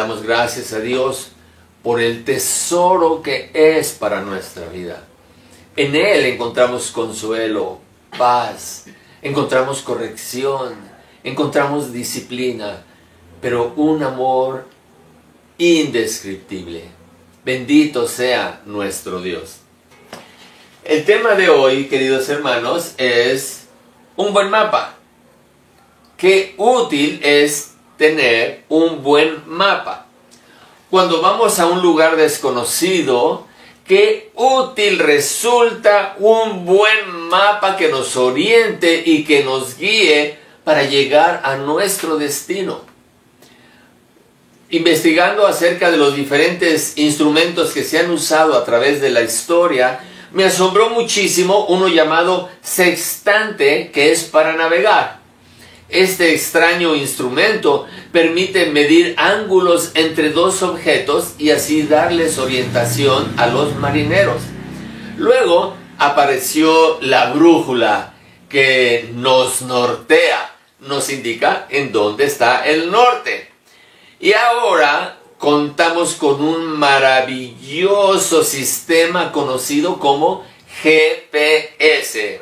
damos gracias a Dios por el tesoro que es para nuestra vida. En Él encontramos consuelo, paz, encontramos corrección, encontramos disciplina, pero un amor indescriptible. Bendito sea nuestro Dios. El tema de hoy, queridos hermanos, es un buen mapa. Qué útil es tener un buen mapa. Cuando vamos a un lugar desconocido, qué útil resulta un buen mapa que nos oriente y que nos guíe para llegar a nuestro destino. Investigando acerca de los diferentes instrumentos que se han usado a través de la historia, me asombró muchísimo uno llamado sextante, que es para navegar. Este extraño instrumento permite medir ángulos entre dos objetos y así darles orientación a los marineros. Luego apareció la brújula, que nos nortea, nos indica en dónde está el norte. Y ahora contamos con un maravilloso sistema conocido como GPS.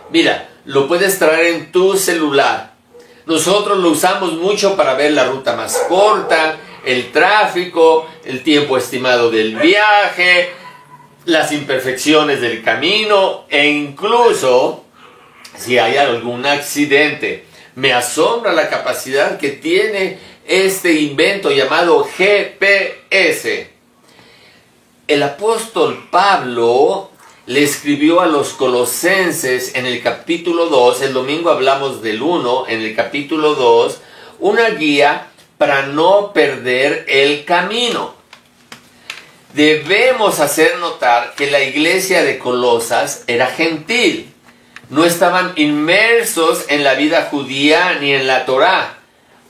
Mira, lo puedes traer en tu celular. Nosotros lo usamos mucho para ver la ruta más corta, el tráfico, el tiempo estimado del viaje, las imperfecciones del camino e incluso si hay algún accidente. Me asombra la capacidad que tiene este invento llamado GPS. El apóstol Pablo le escribió a los colosenses en el capítulo 2, el domingo hablamos del 1, en el capítulo 2, una guía para no perder el camino. Debemos hacer notar que la iglesia de Colosas era gentil. No estaban inmersos en la vida judía ni en la Torá.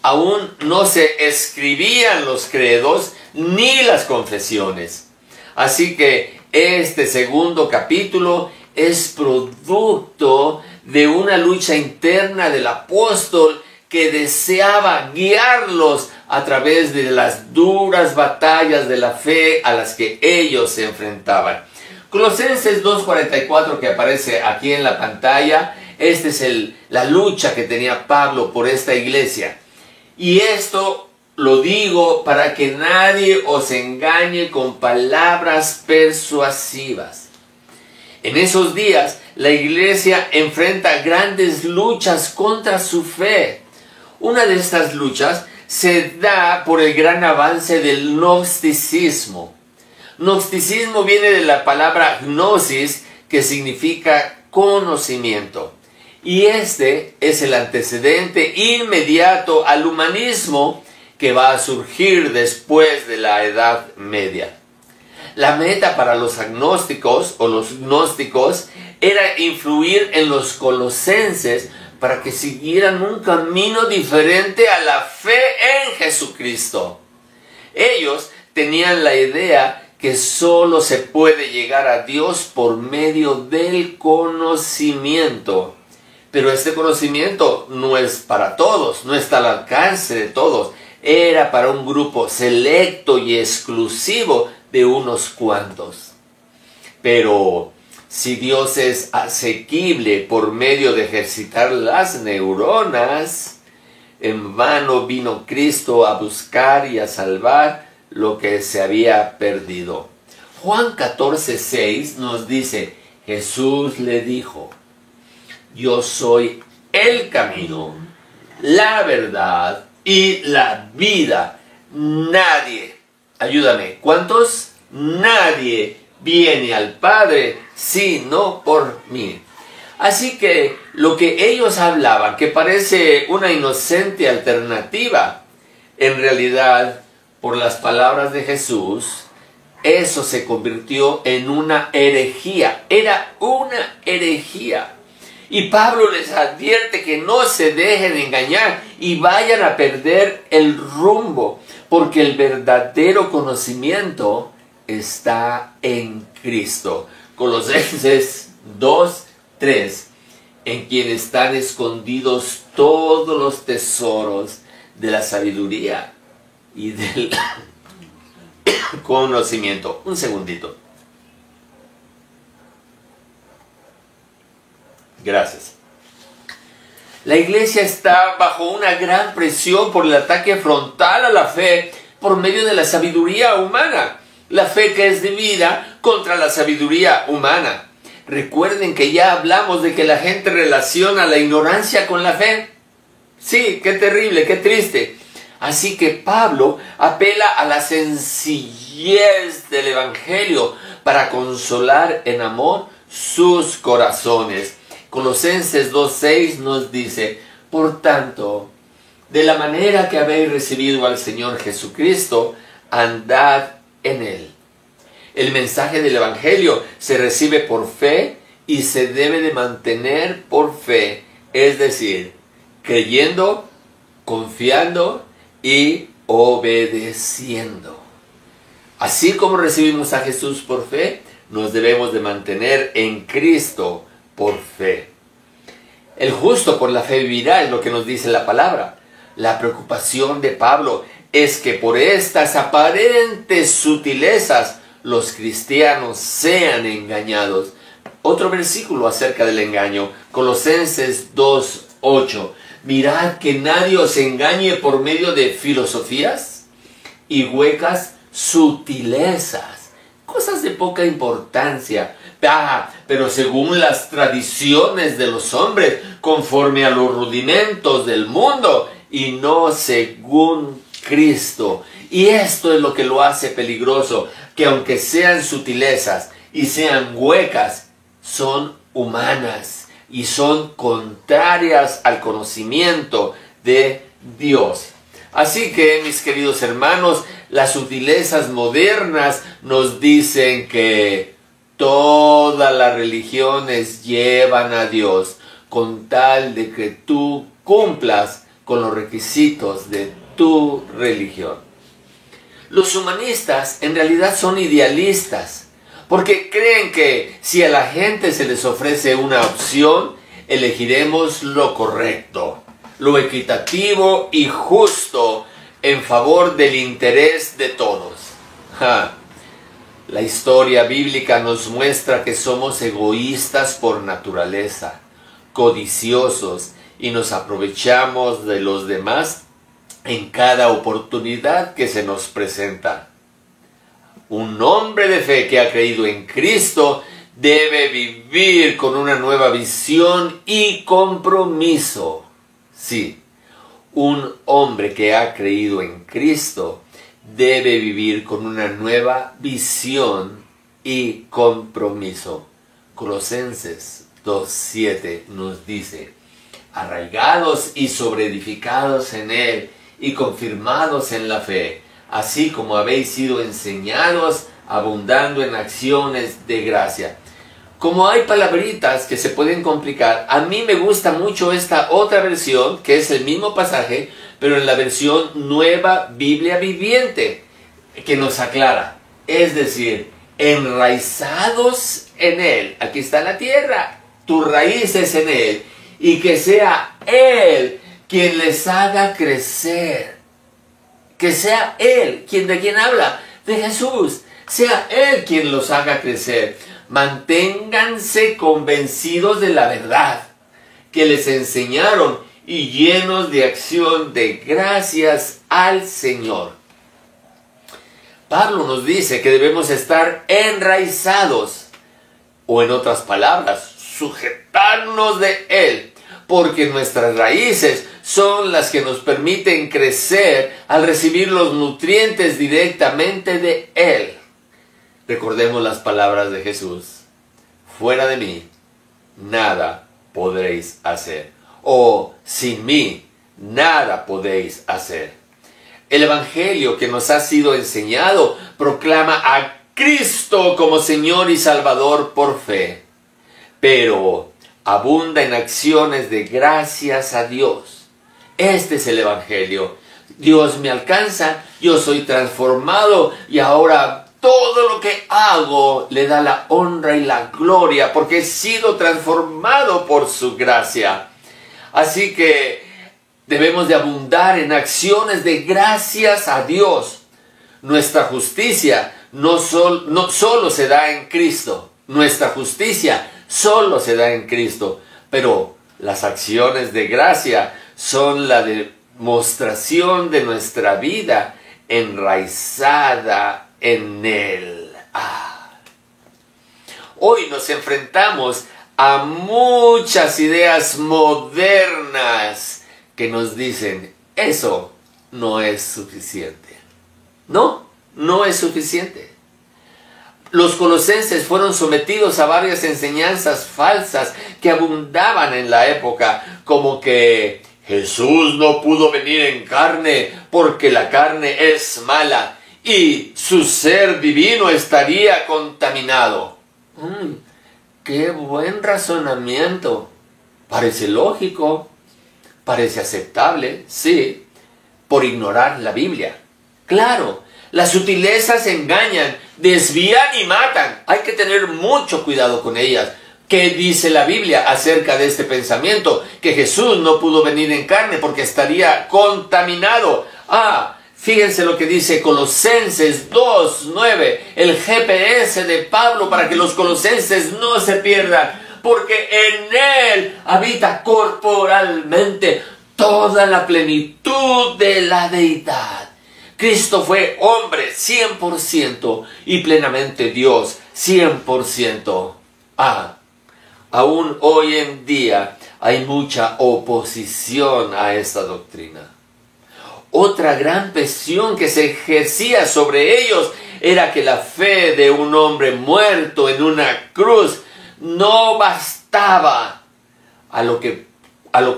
Aún no se escribían los credos ni las confesiones. Así que este segundo capítulo es producto de una lucha interna del apóstol que deseaba guiarlos a través de las duras batallas de la fe a las que ellos se enfrentaban. Colosenses 2:44, que aparece aquí en la pantalla, esta es la lucha que tenía Pablo por esta iglesia. Y esto lo digo para que nadie os engañe con palabras persuasivas. En esos días, la iglesia enfrenta grandes luchas contra su fe. Una de estas luchas se da por el gran avance del gnosticismo. Gnosticismo viene de la palabra gnosis, que significa conocimiento. Y este es el antecedente inmediato al humanismo que va a surgir después de la Edad Media. La meta para los agnósticos o los gnósticos era influir en los colosenses para que siguieran un camino diferente a la fe en Jesucristo. Ellos tenían la idea que solo se puede llegar a Dios por medio del conocimiento. Pero este conocimiento no es para todos, no está al alcance de todos. Era para un grupo selecto y exclusivo de unos cuantos. Pero si Dios es asequible por medio de ejercitar las neuronas, en vano vino Cristo a buscar y a salvar lo que se había perdido. Juan 14:6 nos dice, Jesús le dijo, yo soy el camino, la verdad y la vida. Nadie, ayúdame, ¿cuántos? Nadie viene al Padre sino por mí. Así que lo que ellos hablaban, que parece una inocente alternativa, en realidad, por las palabras de Jesús, eso se convirtió en una herejía. Era una herejía. Y Pablo les advierte que no se dejen engañar y vayan a perder el rumbo, porque el verdadero conocimiento está en Cristo. Colosenses 2:3, en quien están escondidos todos los tesoros de la sabiduría y del conocimiento. Un segundito. Gracias. La iglesia está bajo una gran presión por el ataque frontal a la fe por medio de la sabiduría humana. La fe que es divina contra la sabiduría humana. Recuerden que ya hablamos de que la gente relaciona la ignorancia con la fe. Sí, qué terrible, qué triste. Así que Pablo apela a la sencillez del Evangelio para consolar en amor sus corazones. Colosenses 2:6 nos dice: por tanto, de la manera que habéis recibido al Señor Jesucristo, andad en Él. El mensaje del Evangelio se recibe por fe y se debe de mantener por fe, es decir, creyendo, confiando y obedeciendo. Así como recibimos a Jesús por fe, nos debemos de mantener en Cristo por fe. El justo por la fe vivirá, es lo que nos dice la palabra. La preocupación de Pablo es que por estas aparentes sutilezas los cristianos sean engañados. Otro versículo acerca del engaño, Colosenses 2:8. Mirad que nadie os engañe por medio de filosofías y huecas sutilezas, cosas de poca importancia, pero según las tradiciones de los hombres, conforme a los rudimentos del mundo y no según Cristo. Y esto es lo que lo hace peligroso, que aunque sean sutilezas y sean huecas, son humanas y son contrarias al conocimiento de Dios. Así que, mis queridos hermanos, las sutilezas modernas nos dicen que todas las religiones llevan a Dios con tal de que tú cumplas con los requisitos de tu religión. Los humanistas en realidad son idealistas, porque creen que si a la gente se les ofrece una opción, elegiremos lo correcto, lo equitativo y justo en favor del interés de todos. La historia bíblica nos muestra que somos egoístas por naturaleza, codiciosos, y nos aprovechamos de los demás en cada oportunidad que se nos presenta. Un hombre de fe que ha creído en Cristo debe vivir con una nueva visión y compromiso. Sí, un hombre que ha creído en Cristo debe vivir con una nueva visión y compromiso. Colosenses 2:7 nos dice: arraigados y sobreedificados en Él y confirmados en la fe, así como habéis sido enseñados, abundando en acciones de gracia. Como hay palabritas que se pueden complicar, a mí me gusta mucho esta otra versión, que es el mismo pasaje, pero en la versión Nueva Biblia Viviente, que nos aclara. Es decir, enraizados en Él. Aquí está la tierra, tus raíces en Él. Y que sea Él quien les haga crecer. Que sea Él de quien habla, de Jesús. Sea Él quien los haga crecer. Manténganse convencidos de la verdad que les enseñaron y llenos de acción de gracias al Señor. Pablo nos dice que debemos estar enraizados, o en otras palabras, sujetarnos de Él, porque nuestras raíces son las que nos permiten crecer al recibir los nutrientes directamente de Él. Recordemos las palabras de Jesús: fuera de mí, nada podréis hacer. O sin mí, nada podéis hacer. El Evangelio que nos ha sido enseñado proclama a Cristo como Señor y Salvador por fe, pero abunda en acciones de gracias a Dios. Este es el Evangelio. Dios me alcanza, yo soy transformado y ahora todo lo que hago le da la honra y la gloria porque he sido transformado por su gracia. Así que Debemos de abundar en acciones de gracias a Dios. Nuestra justicia no solo se da en Cristo. Nuestra justicia solo se da en Cristo. Pero las acciones de gracia son la demostración de nuestra vida enraizada en Él. Hoy nos enfrentamos a muchas ideas modernas que nos dicen, eso no es suficiente. No es suficiente. Los colosenses fueron sometidos a varias enseñanzas falsas que abundaban en la época, como que Jesús no pudo venir en carne porque la carne es mala y su ser divino estaría contaminado. ¡Qué buen razonamiento! Parece lógico, parece aceptable, sí, por ignorar la Biblia. Claro, las sutilezas engañan, desvían y matan. Hay que tener mucho cuidado con ellas. ¿Qué dice la Biblia acerca de este pensamiento? Que Jesús no pudo venir en carne porque estaría contaminado. Fíjense lo que dice Colosenses 2:9, el GPS de Pablo para que los colosenses no se pierdan, porque en Él habita corporalmente toda la plenitud de la deidad. Cristo fue hombre 100% y plenamente Dios 100%. Aún hoy en día hay mucha oposición a esta doctrina. Otra gran presión que se ejercía sobre ellos era que la fe de un hombre muerto en una cruz no bastaba, a lo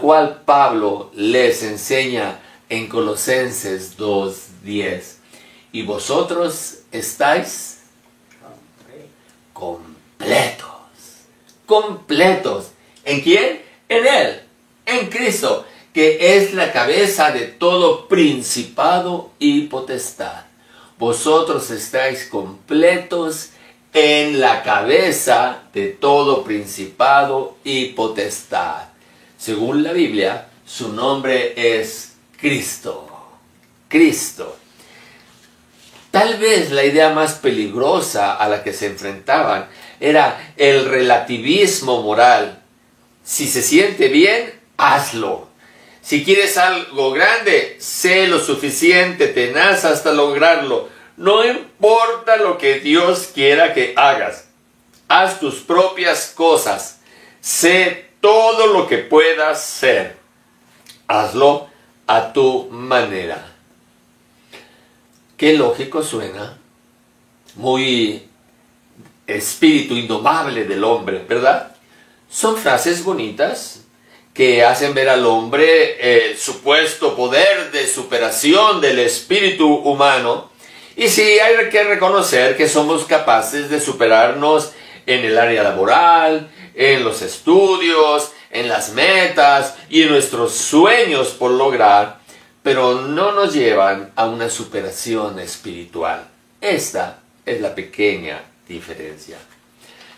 cual Pablo les enseña en Colosenses 2:10. Y vosotros estáis completos. ¿En quién? En Él, en Cristo, que es la cabeza de todo principado y potestad. Vosotros estáis completos en la cabeza de todo principado y potestad. Según la Biblia, su nombre es Cristo. Cristo. Tal vez la idea más peligrosa a la que se enfrentaban era el relativismo moral. Si se siente bien, hazlo. Si quieres algo grande, sé lo suficiente tenaz hasta lograrlo. No importa lo que Dios quiera que hagas. Haz tus propias cosas. Sé todo lo que puedas ser. Hazlo a tu manera. Qué lógico suena. Muy espíritu indomable del hombre, ¿verdad? Son frases bonitas que hacen ver al hombre el supuesto poder de superación del espíritu humano. Y sí, hay que reconocer que somos capaces de superarnos en el área laboral, en los estudios, en las metas y en nuestros sueños por lograr, pero no nos llevan a una superación espiritual. Esta es la pequeña diferencia.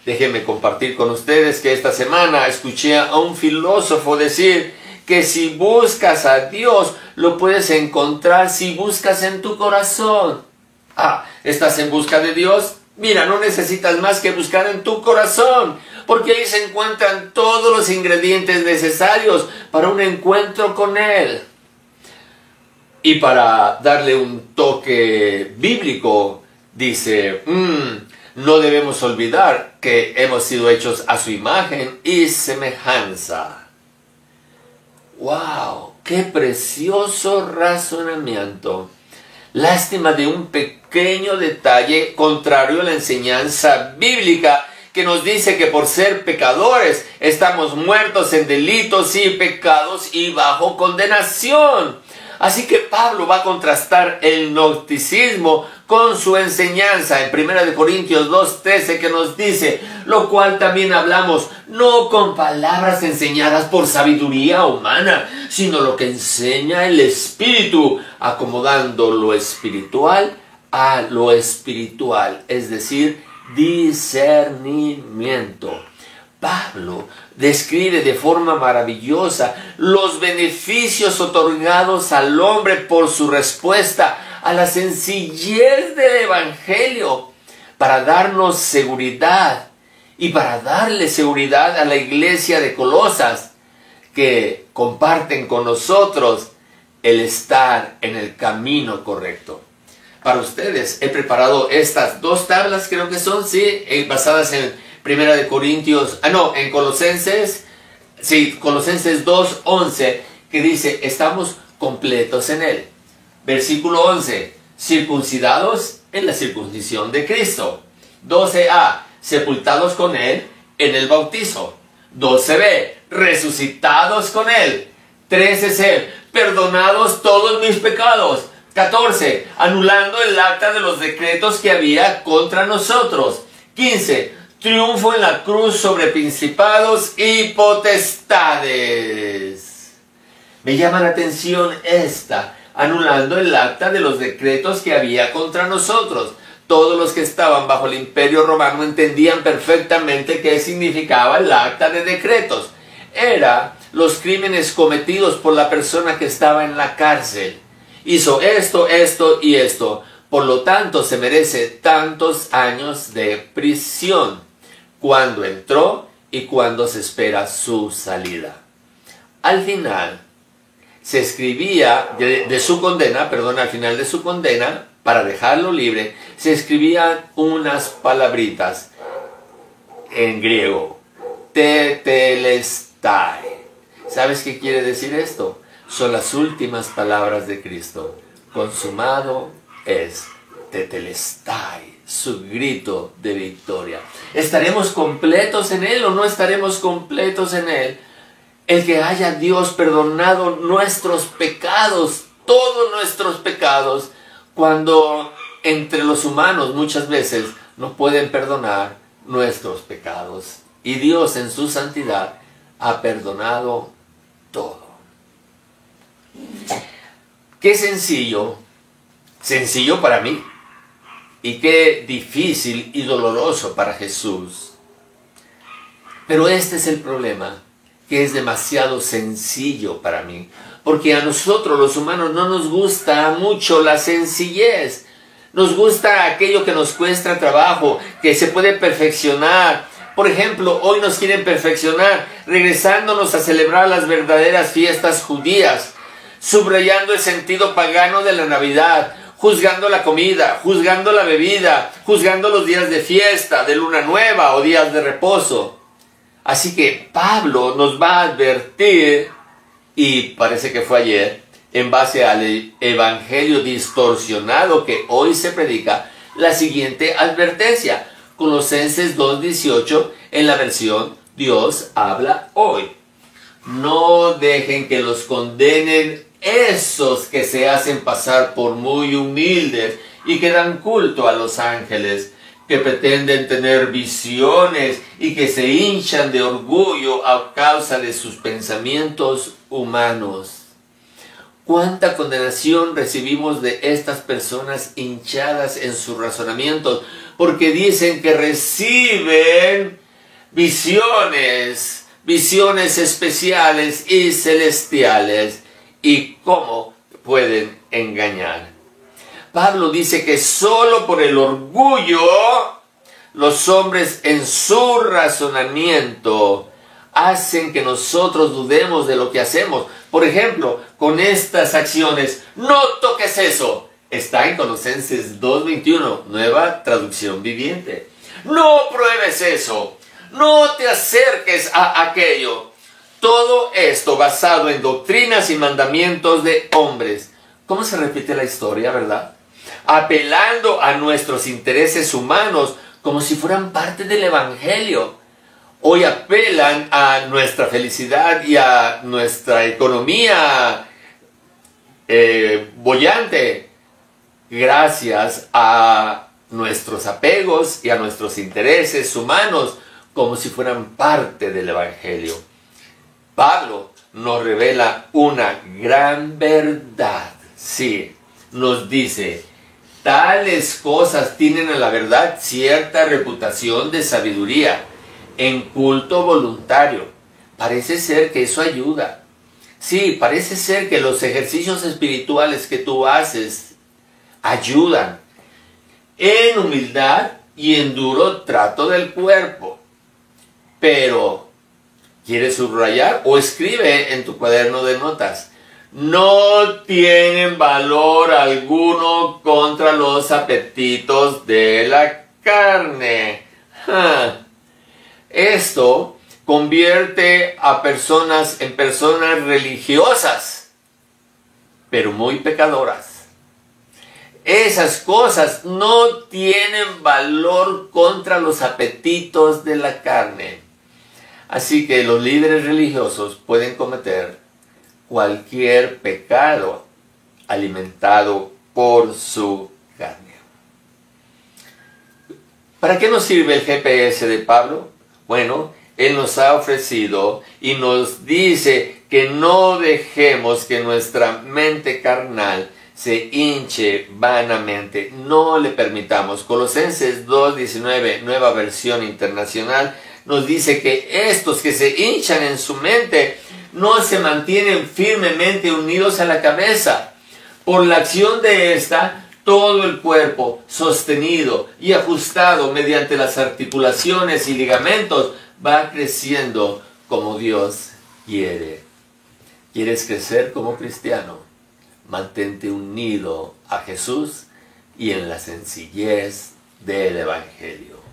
Déjenme compartir con ustedes que esta semana escuché a un filósofo decir que si buscas a Dios, lo puedes encontrar si buscas en tu corazón. ¿Estás en busca de Dios? Mira, no necesitas más que buscar en tu corazón, porque ahí se encuentran todos los ingredientes necesarios para un encuentro con Él. Y para darle un toque bíblico, dice, no debemos olvidar que hemos sido hechos a su imagen y semejanza. ¡Wow! ¡Qué precioso razonamiento! Lástima de un pequeño detalle contrario a la enseñanza bíblica que nos dice que por ser pecadores estamos muertos en delitos y pecados y bajo condenación. Así que Pablo va a contrastar el gnosticismo con su enseñanza en 1 Corintios 2:13 que nos dice, lo cual también hablamos, no con palabras enseñadas por sabiduría humana, sino lo que enseña el Espíritu, acomodando lo espiritual a lo espiritual, es decir, discernimiento. Pablo describe de forma maravillosa los beneficios otorgados al hombre por su respuesta a la sencillez del Evangelio, para darnos seguridad y para darle seguridad a la iglesia de Colosas, que comparten con nosotros el estar en el camino correcto. Para ustedes he preparado estas dos tablas, creo que son, sí, basadas en en Colosenses, sí, Colosenses 2:11, que dice, estamos completos en él. Versículo 11, circuncidados en la circuncisión de Cristo. 12a, sepultados con él en el bautizo. 12b, resucitados con él. 13c, perdonados todos mis pecados. 14, anulando el acta de los decretos que había contra nosotros. 15, triunfo en la cruz sobre principados y potestades. Me llama la atención anulando el acta de los decretos que había contra nosotros. Todos los que estaban bajo el imperio romano entendían perfectamente qué significaba el acta de decretos. Era los crímenes cometidos por la persona que estaba en la cárcel. Hizo esto, esto y esto. Por lo tanto, se merece tantos años de prisión. Cuando entró y cuando se espera su salida. Al final, se escribía de su condena, al final de su condena, para dejarlo libre, se escribían unas palabritas en griego. Tetelestai. ¿Sabes qué quiere decir esto? Son las últimas palabras de Cristo. Consumado es. Tetelestai. Su grito de victoria. ¿Estaremos completos en Él o no estaremos completos en Él? El que haya Dios perdonado nuestros pecados, todos nuestros pecados, cuando entre los humanos muchas veces no pueden perdonar nuestros pecados. Y Dios en su santidad ha perdonado todo. Qué sencillo para mí. Y qué difícil y doloroso para Jesús. Pero este es el problema, que es demasiado sencillo para mí. Porque a nosotros los humanos no nos gusta mucho la sencillez. Nos gusta aquello que nos cuesta trabajo, que se puede perfeccionar. Por ejemplo, hoy nos quieren perfeccionar, regresándonos a celebrar las verdaderas fiestas judías, subrayando el sentido pagano de la Navidad, juzgando la comida, juzgando la bebida, juzgando los días de fiesta, de luna nueva o días de reposo. Así que Pablo nos va a advertir, y parece que fue ayer, en base al evangelio distorsionado que hoy se predica, la siguiente advertencia. Colosenses 2:18, en la versión Dios habla hoy. No dejen que los condenen esos que se hacen pasar por muy humildes y que dan culto a los ángeles, que pretenden tener visiones y que se hinchan de orgullo a causa de sus pensamientos humanos. ¿Cuánta condenación recibimos de estas personas hinchadas en sus razonamientos? Porque dicen que reciben visiones especiales y celestiales. ¿Y cómo pueden engañar? Pablo dice que solo por el orgullo los hombres en su razonamiento hacen que nosotros dudemos de lo que hacemos. Por ejemplo, con estas acciones, no toques eso. Está en Colosenses 2:21, nueva traducción viviente. No pruebes eso. No te acerques a aquello. Todo esto basado en doctrinas y mandamientos de hombres. ¿Cómo se repite la historia, verdad? Apelando a nuestros intereses humanos como si fueran parte del evangelio. Hoy apelan a nuestra felicidad y a nuestra economía boyante, gracias a nuestros apegos y a nuestros intereses humanos, como si fueran parte del evangelio. Pablo nos revela una gran verdad. Sí, nos dice, tales cosas tienen a la verdad cierta reputación de sabiduría, en culto voluntario. Parece ser que eso ayuda. Sí, parece ser que los ejercicios espirituales que tú haces ayudan en humildad y en duro trato del cuerpo. Pero, ¿quieres subrayar? O escribe en tu cuaderno de notas: no tienen valor alguno contra los apetitos de la carne. Esto convierte a personas en personas religiosas, pero muy pecadoras. Esas cosas no tienen valor contra los apetitos de la carne. Así que los líderes religiosos pueden cometer cualquier pecado alimentado por su carne. ¿Para qué nos sirve el GPS de Pablo? Bueno, él nos ha ofrecido y nos dice que no dejemos que nuestra mente carnal se hinche vanamente. No le permitamos. Colosenses 2:19, nueva versión internacional, nos dice que estos que se hinchan en su mente no se mantienen firmemente unidos a la cabeza. Por la acción de esta, todo el cuerpo, sostenido y ajustado mediante las articulaciones y ligamentos, va creciendo como Dios quiere. ¿Quieres crecer como cristiano? Mantente unido a Jesús y en la sencillez del Evangelio.